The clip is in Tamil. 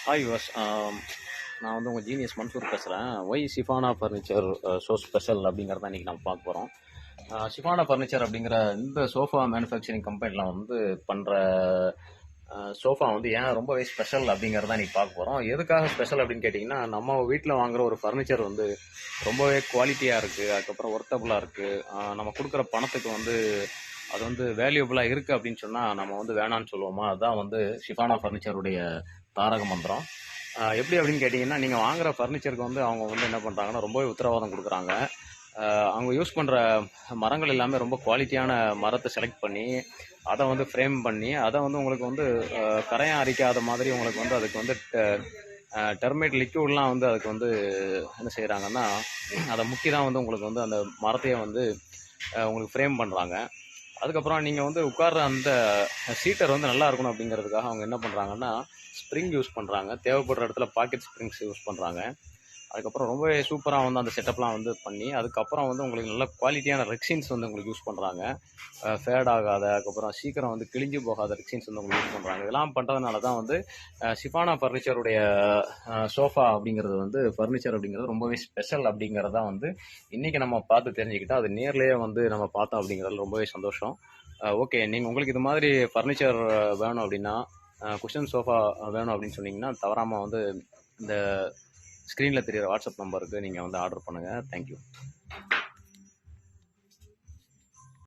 ஹாய் வாஸ் நான் வந்து உங்கள் ஜீனியஸ் மன்சூர் பேசுகிறேன். Why Shifana furniture so special அப்படிங்கிறத இன்றைக்கி நம்ம பார்க்க போகிறோம். ஷிஃபானா ஃபர்னிச்சர் அப்படிங்கிற இந்த சோஃபா மேனுஃபேக்சரிங் கம்பெனியில் வந்து பண்ணுற சோஃபா வந்து ஏன் ரொம்பவே ஸ்பெஷல் அப்படிங்கிறத இன்றைக்கி பார்க்க போகிறோம். எதுக்காக ஸ்பெஷல் அப்படின்னு கேட்டிங்கன்னா, நம்ம வீட்டில் வாங்குகிற ஒரு ஃபர்னிச்சர் வந்து ரொம்பவே குவாலிட்டியாக இருக்குது, அதுக்கப்புறம் ஒர்த்தபுளாக இருக்குது. நம்ம கொடுக்குற பணத்துக்கு வந்து அது வந்து வேல்யூபிளாக இருக்குது அப்படின்னு சொன்னால் நம்ம வந்து வேணான்னு சொல்லுவோமா? அதுதான் வந்து ஷிஃபானா ஃபர்னிச்சருடைய தாரக மந்திரம். எப்படி அப்படின்னு கேட்டிங்கன்னா, நீங்கள் வாங்குகிற ஃபர்னிச்சருக்கு வந்து அவங்க வந்து என்ன பண்ணுறாங்கன்னா, ரொம்பவே உத்தரவாதம் கொடுக்குறாங்க. அவங்க யூஸ் பண்ணுற மரங்கள் எல்லாமே ரொம்ப குவாலிட்டியான மரத்தை செலக்ட் பண்ணி அதை வந்து ஃப்ரேம் பண்ணி அதை வந்து உங்களுக்கு வந்து கரையான் அரிக்காத மாதிரி உங்களுக்கு வந்து அதுக்கு வந்து டெர்மேட் லிக்யூட்லாம் வந்து அதுக்கு வந்து என்ன செய்கிறாங்கன்னா, அதை முக்கி தான் வந்து உங்களுக்கு வந்து அந்த மரத்தையே வந்து உங்களுக்கு ஃப்ரேம் பண்ணுறாங்க. அதுக்கப்புறம் நீங்கள் வந்து உட்கார்ற அந்த சீட்டர் வந்து நல்லா இருக்கணும் அப்படிங்கிறதுக்காக அவங்க என்ன பண்ணுறாங்கன்னா, ஸ்ப்ரிங் யூஸ் பண்ணுறாங்க. தேவைப்படுற இடத்துல பாக்கெட் ஸ்ப்ரிங்ஸ் யூஸ் பண்ணுறாங்க. அதுக்கப்புறம் ரொம்பவே சூப்பராக வந்து அந்த செட்டப்லாம் வந்து பண்ணி, அதுக்கப்புறம் வந்து உங்களுக்கு நல்ல குவாலிட்டியான ரெக்ஸின்ஸ் வந்து உங்களுக்கு யூஸ் பண்ணுறாங்க. ஃபேட் ஆகாத, அதுக்கப்புறம் சீக்கிரம் வந்து கிழிஞ்சு போகாத ரெக்ஸின்ஸ் வந்து உங்களுக்கு யூஸ் பண்ணுறாங்க. இதெல்லாம் பண்ணுறதுனால தான் வந்து ஷிஃபானா ஃபர்னிச்சருடைய சோஃபா அப்படிங்கிறது வந்து ஃபர்னிச்சர் அப்படிங்கிறது ரொம்பவே ஸ்பெஷல் அப்படிங்கிறதான் வந்து இன்றைக்கி நம்ம பார்த்து தெரிஞ்சுக்கிட்டோம். அது நேர்லேயே வந்து நம்ம பார்த்தோம் அப்படிங்கிறதுல ரொம்பவே சந்தோஷம். ஓகே, நீங்கள் உங்களுக்கு இது மாதிரி ஃபர்னிச்சர் வேணும் அப்படின்னா, குஷன் சோஃபா வேணும் அப்படின்னு சொன்னீங்கன்னா, தவறாமல் வந்து இந்த ஸ்க்ரீனில் தெரியிற வாட்ஸ்அப் நம்பருக்கு நீங்கள் வந்து ஆர்டர் பண்ணுங்கள். தேங்க்யூ.